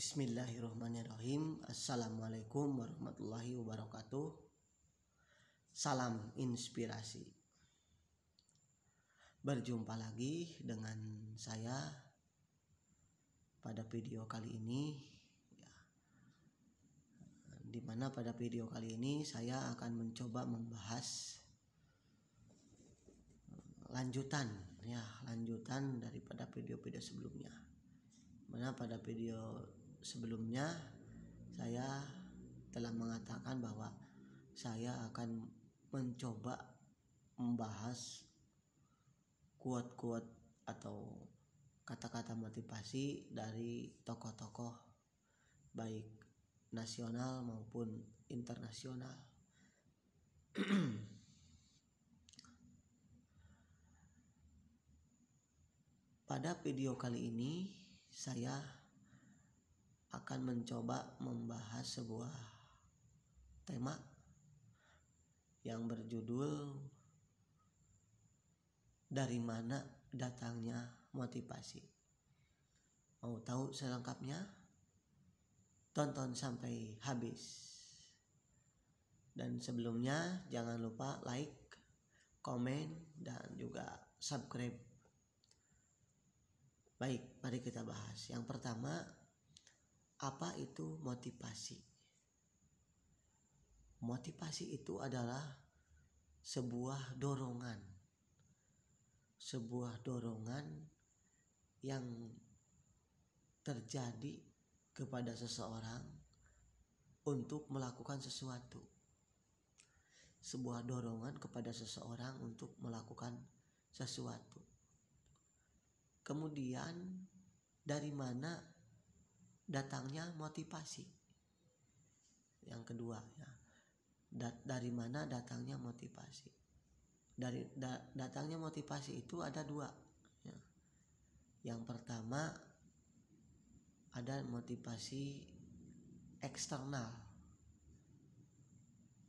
Bismillahirrahmanirrahim. Assalamualaikum warahmatullahi wabarakatuh. Salam inspirasi. Berjumpa lagi dengan saya pada video kali ini, dimana pada video kali ini saya akan mencoba membahas lanjutan daripada video-video sebelumnya. Mana pada video sebelumnya saya telah mengatakan bahwa saya akan mencoba membahas quote-quote atau kata-kata motivasi dari tokoh-tokoh baik nasional maupun internasional. Pada video kali ini saya akan mencoba membahas sebuah tema yang berjudul dari mana datangnya motivasi. Mau tahu selengkapnya? Tonton sampai habis. Dan sebelumnya jangan lupa like, komen, dan juga subscribe. Baik, mari kita bahas. Yang pertama, apa itu motivasi? Motivasi itu adalah sebuah dorongan yang terjadi kepada seseorang untuk melakukan sesuatu. Sebuah dorongan kepada seseorang untuk melakukan sesuatu. Kemudian dari mana datangnya motivasi? Yang kedua, dari mana datangnya motivasi? Datangnya motivasi itu ada dua. Yang pertama ada motivasi eksternal.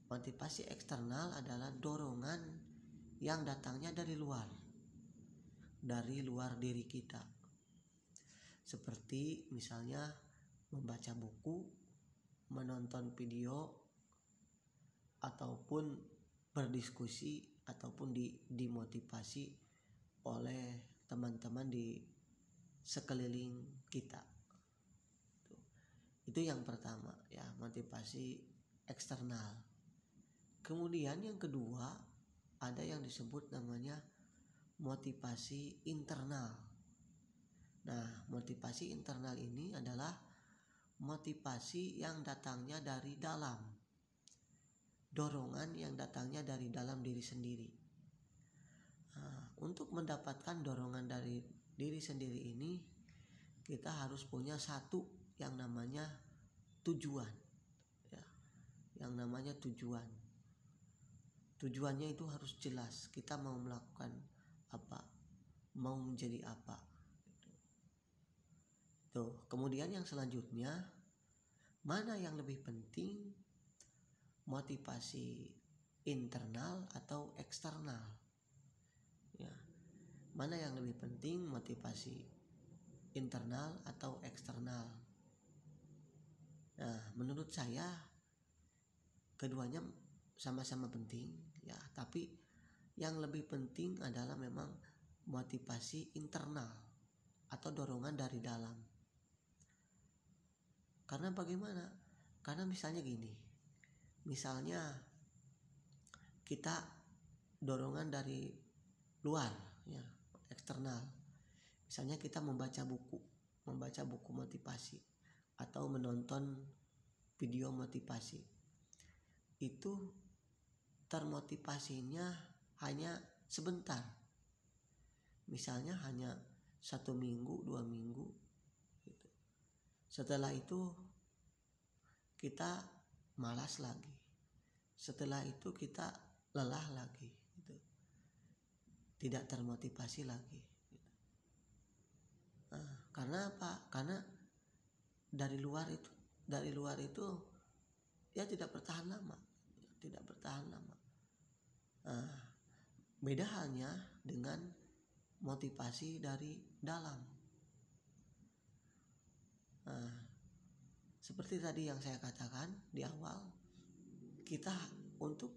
Motivasi eksternal adalah dorongan yang datangnya dari luar diri kita. Seperti misalnya membaca buku, menonton video, ataupun berdiskusi, ataupun dimotivasi oleh teman-teman di sekeliling kita. Itu yang pertama, motivasi eksternal. Kemudian yang kedua ada yang disebut namanya motivasi internal. Nah, motivasi internal ini adalah motivasi yang datangnya dari dalam. Dorongan yang datangnya dari dalam diri sendiri. Nah, untuk mendapatkan dorongan dari diri sendiri ini, kita harus punya satu yang namanya tujuan. Yang namanya tujuan. Tujuannya itu harus jelas. Kita mau melakukan apa, mau menjadi apa. Tuh, kemudian yang selanjutnya, mana yang lebih penting, motivasi internal atau eksternal? Mana yang lebih penting, motivasi internal atau eksternal? Nah, menurut saya keduanya sama-sama penting, tapi yang lebih penting adalah memang motivasi internal atau dorongan dari dalam. Karena bagaimana? Karena misalnya gini. Misalnya kita dorongan dari luar, eksternal. Misalnya kita membaca buku motivasi atau menonton video motivasi. Itu termotivasinya hanya sebentar. Misalnya hanya 1 minggu, 2 minggu gitu. Setelah itu kita malas lagi. Setelah itu kita lelah lagi gitu. Tidak termotivasi lagi gitu. Nah, karena apa? Karena dari luar itu tidak bertahan lama. Beda halnya dengan motivasi dari dalam. seperti tadi yang saya katakan di awal, kita untuk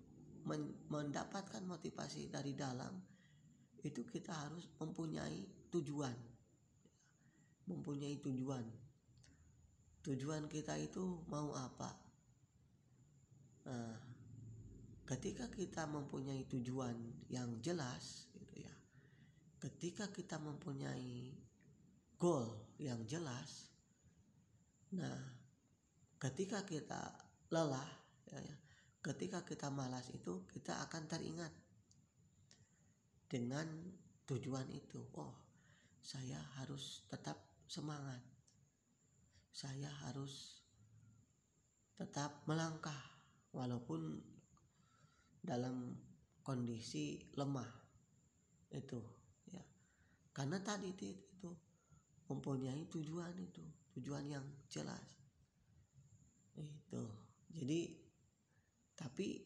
mendapatkan motivasi dari dalam itu kita harus mempunyai tujuan. Tujuan kita itu mau apa? Nah, ketika kita mempunyai tujuan yang jelas gitu ya, ketika kita mempunyai goal yang jelas, nah ketika kita lelah ya, ketika kita malas itu kita akan teringat dengan tujuan itu. Oh, saya harus tetap semangat, saya harus tetap melangkah walaupun dalam kondisi lemah itu ya, karena tadi itu mempunyai tujuan yang jelas itu. Jadi tapi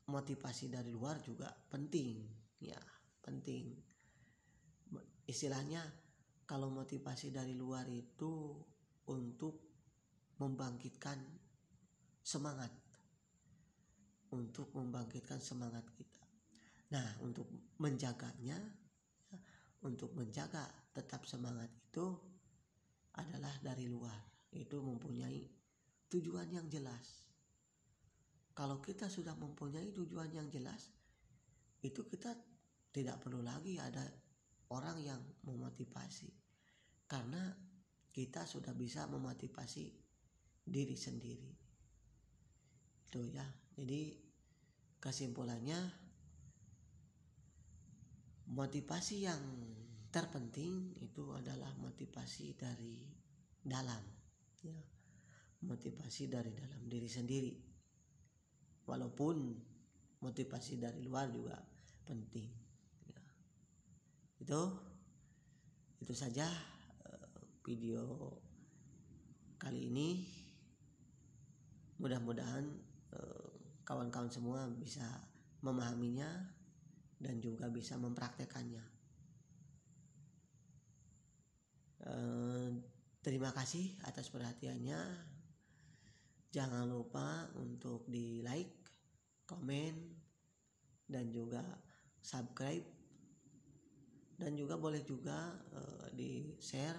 motivasi dari luar juga penting ya, penting. Istilahnya kalau motivasi dari luar itu untuk membangkitkan semangat, kita. Nah, untuk menjaganya, untuk menjaga tetap semangat itu adalah dari luar, itu mempunyai tujuan yang jelas. Kalau kita sudah mempunyai tujuan yang jelas, itu kita tidak perlu lagi ada orang yang memotivasi, karena kita sudah bisa memotivasi diri sendiri. Itu ya. Jadi kesimpulannya, motivasi yang terpenting itu adalah motivasi dari dalam ya. Motivasi dari dalam diri sendiri. Walaupun motivasi dari luar juga penting ya. Itu saja video kali ini. Mudah-mudahan kawan-kawan semua bisa memahaminya dan juga bisa mempraktekannya. Terima kasih atas perhatiannya. Jangan lupa untuk di like, komen, dan juga subscribe, dan juga boleh juga di share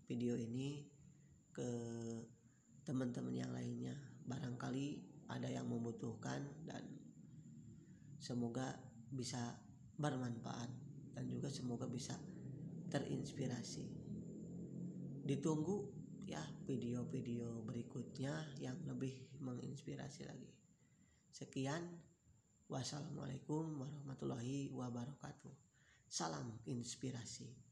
video ini ke teman-teman yang lainnya. Barangkali ada yang membutuhkan dan semoga bisa bermanfaat dan juga semoga bisa terinspirasi. Ditunggu ya video-video berikutnya yang lebih menginspirasi lagi. Sekian, wassalamualaikum warahmatullahi wabarakatuh. Salam inspirasi.